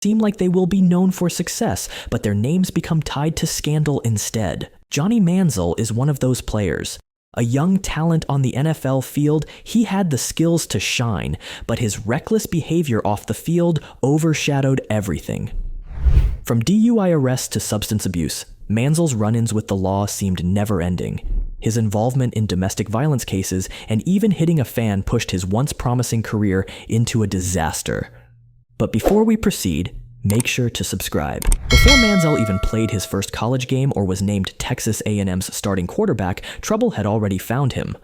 seem like they will be known for success, but their names become tied to scandal instead. Johnny Manziel is one of those players. A young talent on the NFL field, he had the skills to shine, but his reckless behavior off the field overshadowed everything. From DUI arrests to substance abuse, Manziel's run-ins with the law seemed never-ending. His involvement in domestic violence cases and even hitting a fan pushed his once promising career into a disaster. But before we proceed, make sure to subscribe. Before Manziel even played his first college game or was named Texas A&M's starting quarterback, trouble had already found him.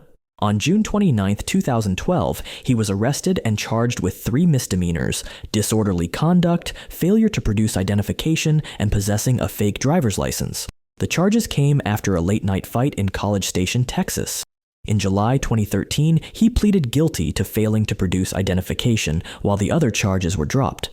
On June 29, 2012, he was arrested and charged with 3 misdemeanors: disorderly conduct, failure to produce identification, and possessing a fake driver's license. The charges came after a late-night fight in College Station, Texas. In July 2013, he pleaded guilty to failing to produce identification, while the other charges were dropped.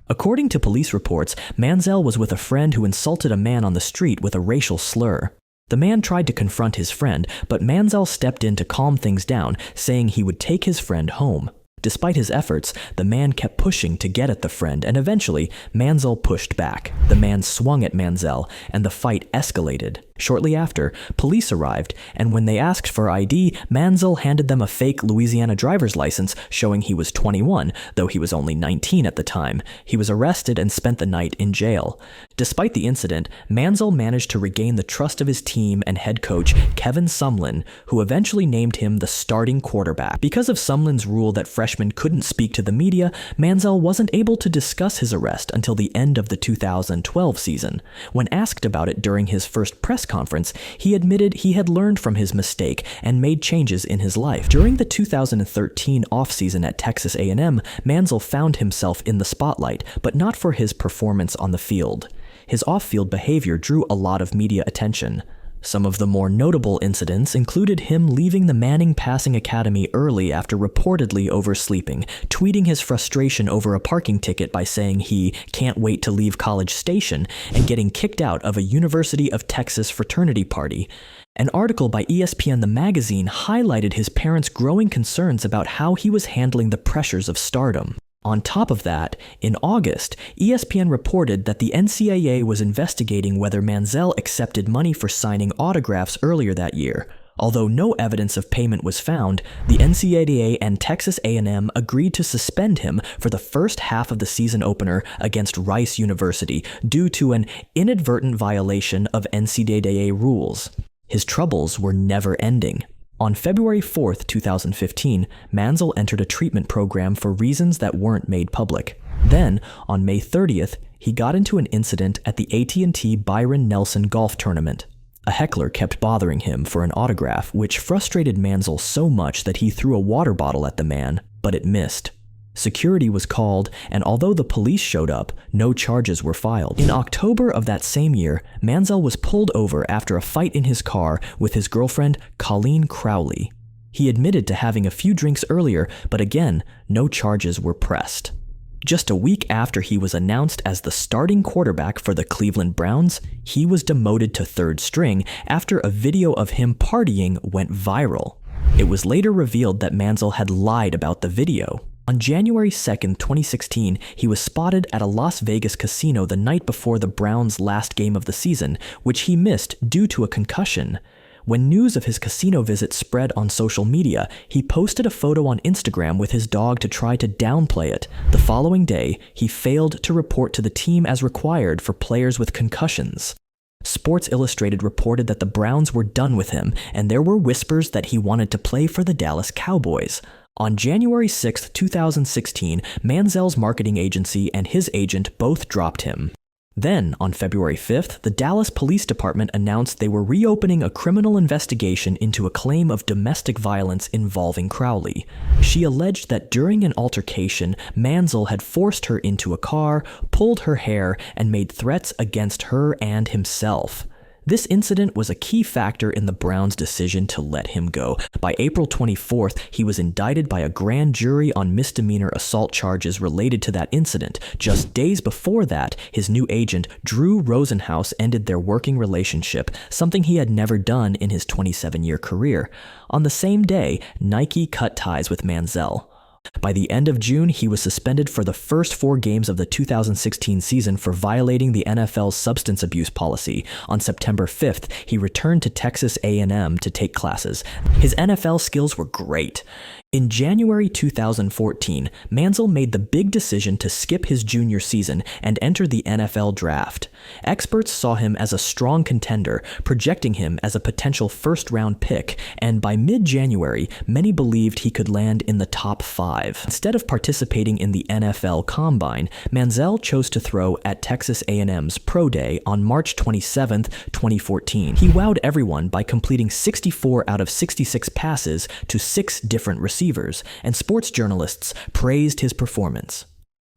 According to police reports, Manziel was with a friend who insulted a man on the street with a racial slur. The man tried to confront his friend, but Manziel stepped in to calm things down, saying he would take his friend home. Despite his efforts, the man kept pushing to get at the friend, and eventually, Manziel pushed back. The man swung at Manziel, and the fight escalated. Shortly after, police arrived, and when they asked for ID, Manziel handed them a fake Louisiana driver's license showing he was 21, though he was only 19 at the time. He was arrested and spent the night in jail. Despite the incident, Manziel managed to regain the trust of his team and head coach, Kevin Sumlin, who eventually named him the starting quarterback. Because of Sumlin's rule that freshmen couldn't speak to the media, Manziel wasn't able to discuss his arrest until the end of the 2012 season. When asked about it during his first press conference, he admitted he had learned from his mistake and made changes in his life. During the 2013 offseason at Texas A&M, Manziel found himself in the spotlight, but not for his performance on the field. His off-field behavior drew a lot of media attention. Some of the more notable incidents included him leaving the Manning Passing Academy early after reportedly oversleeping, tweeting his frustration over a parking ticket by saying he can't wait to leave College Station, and getting kicked out of a University of Texas fraternity party. An article by ESPN The Magazine highlighted his parents' growing concerns about how he was handling the pressures of stardom. On top of that, in August, ESPN reported that the NCAA was investigating whether Manziel accepted money for signing autographs earlier that year. Although no evidence of payment was found, the NCAA and Texas A&M agreed to suspend him for the first half of the season opener against Rice University due to an inadvertent violation of NCAA rules. His troubles were never ending. On February 4, 2015, Manziel entered a treatment program for reasons that weren't made public. Then, on May 30th, he got into an incident at the AT&T Byron Nelson golf tournament. A heckler kept bothering him for an autograph, which frustrated Manziel so much that he threw a water bottle at the man, but it missed. Security was called, and although the police showed up, no charges were filed. In October of that same year, Manziel was pulled over after a fight in his car with his girlfriend, Colleen Crowley. He admitted to having a few drinks earlier, but again, no charges were pressed. Just a week after he was announced as the starting quarterback for the Cleveland Browns, he was demoted to third string after a video of him partying went viral. It was later revealed that Manziel had lied about the video. On January 2, 2016, he was spotted at a Las Vegas casino the night before the Browns' last game of the season, which he missed due to a concussion. When news of his casino visit spread on social media, he posted a photo on Instagram with his dog to try to downplay it. The following day, he failed to report to the team as required for players with concussions. Sports Illustrated reported that the Browns were done with him, and there were whispers that he wanted to play for the Dallas Cowboys. On January 6, 2016, Manziel's marketing agency and his agent both dropped him. Then, on February 5th, the Dallas Police Department announced they were reopening a criminal investigation into a claim of domestic violence involving Crowley. She alleged that during an altercation, Manziel had forced her into a car, pulled her hair, and made threats against her and himself. This incident was a key factor in the Browns' decision to let him go. By April 24th, he was indicted by a grand jury on misdemeanor assault charges related to that incident. Just days before that, his new agent, Drew Rosenhaus, ended their working relationship, something he had never done in his 27-year career. On the same day, Nike cut ties with Manziel. By the end of June, he was suspended for the first 4 games of the 2016 season for violating the NFL's substance abuse policy. On September 5th, he returned to Texas A&M to take classes. His NFL skills were great. In January 2014, Manziel made the big decision to skip his junior season and enter the NFL draft. Experts saw him as a strong contender, projecting him as a potential first-round pick, and by mid-January, many believed he could land in the top 5. Instead of participating in the NFL Combine, Manziel chose to throw at Texas A&M's Pro Day on March 27, 2014. He wowed everyone by completing 64 out of 66 passes to 6 different receivers, and sports journalists praised his performance.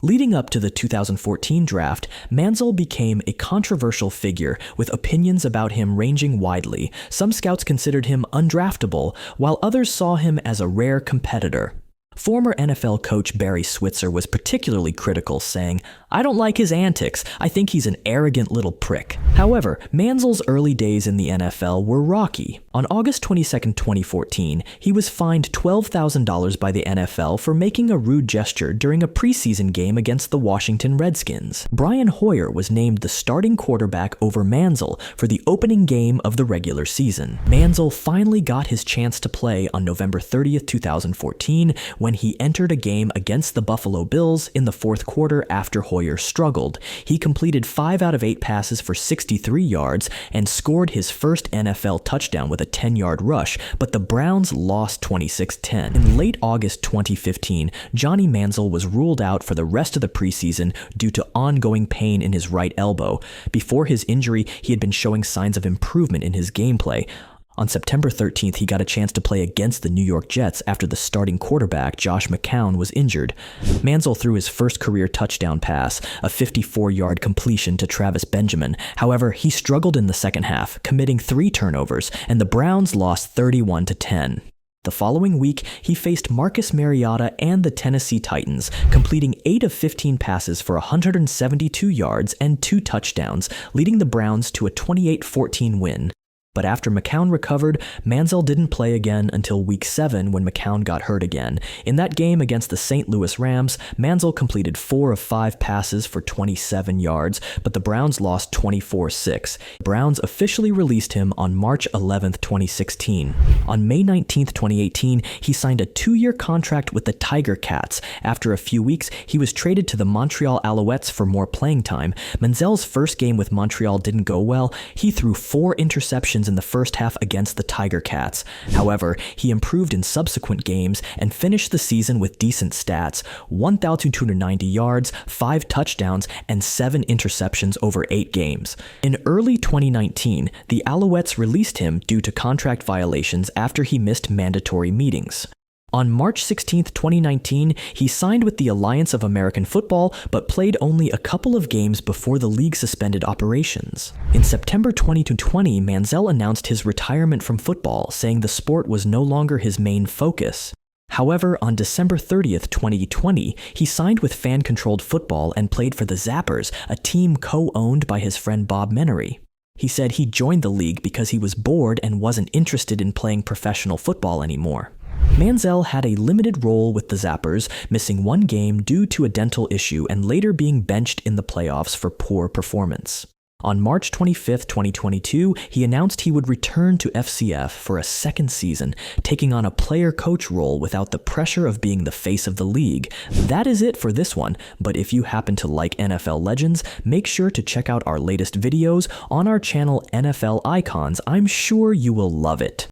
Leading up to the 2014 draft, Manziel became a controversial figure with opinions about him ranging widely. Some scouts considered him undraftable, while others saw him as a rare competitor. Former NFL coach Barry Switzer was particularly critical, saying, "I don't like his antics. I think he's an arrogant little prick." However, Manziel's early days in the NFL were rocky. On August 22, 2014, he was fined $12,000 by the NFL for making a rude gesture during a preseason game against the Washington Redskins. Brian Hoyer was named the starting quarterback over Manziel for the opening game of the regular season. Manziel finally got his chance to play on November 30, 2014, when he entered a game against the Buffalo Bills in the fourth quarter after Hoyer struggled. He completed 5 out of 8 passes for 63 yards and scored his first NFL touchdown with a 10-yard rush, but the Browns lost 26-10. In late August 2015, Johnny Manziel was ruled out for the rest of the preseason due to ongoing pain in his right elbow. Before his injury, he had been showing signs of improvement in his gameplay. On September 13th, he got a chance to play against the New York Jets after the starting quarterback, Josh McCown, was injured. Manziel threw his first career touchdown pass, a 54-yard completion to Travis Benjamin. However, he struggled in the second half, committing 3 turnovers, and the Browns lost 31-10. The following week, he faced Marcus Mariota and the Tennessee Titans, completing 8 of 15 passes for 172 yards and 2 touchdowns, leading the Browns to a 28-14 win. But after McCown recovered, Manziel didn't play again until Week 7 when McCown got hurt again. In that game against the St. Louis Rams, Manziel completed 4 of 5 passes for 27 yards, but the Browns lost 24-6. The Browns officially released him on March 11, 2016. On May 19, 2018, he signed a 2-year contract with the Tiger Cats. After a few weeks, he was traded to the Montreal Alouettes for more playing time. Manziel's first game with Montreal didn't go well. He threw 4 interceptions in the first half against the Tiger Cats. However, he improved in subsequent games and finished the season with decent stats: 1,290 yards, 5 touchdowns, and 7 interceptions over 8 games. In early 2019, the Alouettes released him due to contract violations after he missed mandatory meetings. On March 16, 2019, he signed with the Alliance of American Football, but played only a couple of games before the league suspended operations. In September 2020, Manziel announced his retirement from football, saying the sport was no longer his main focus. However, on December 30, 2020, he signed with fan-controlled football and played for the Zappers, a team co-owned by his friend Bob Menery. He said he joined the league because he was bored and wasn't interested in playing professional football anymore. Manziel had a limited role with the Zappers, missing 1 game due to a dental issue and later being benched in the playoffs for poor performance. On March 25, 2022, he announced he would return to FCF for a second season, taking on a player-coach role without the pressure of being the face of the league. That is it for this one, but if you happen to like NFL Legends, make sure to check out our latest videos on our channel NFL Icons. I'm sure you will love it.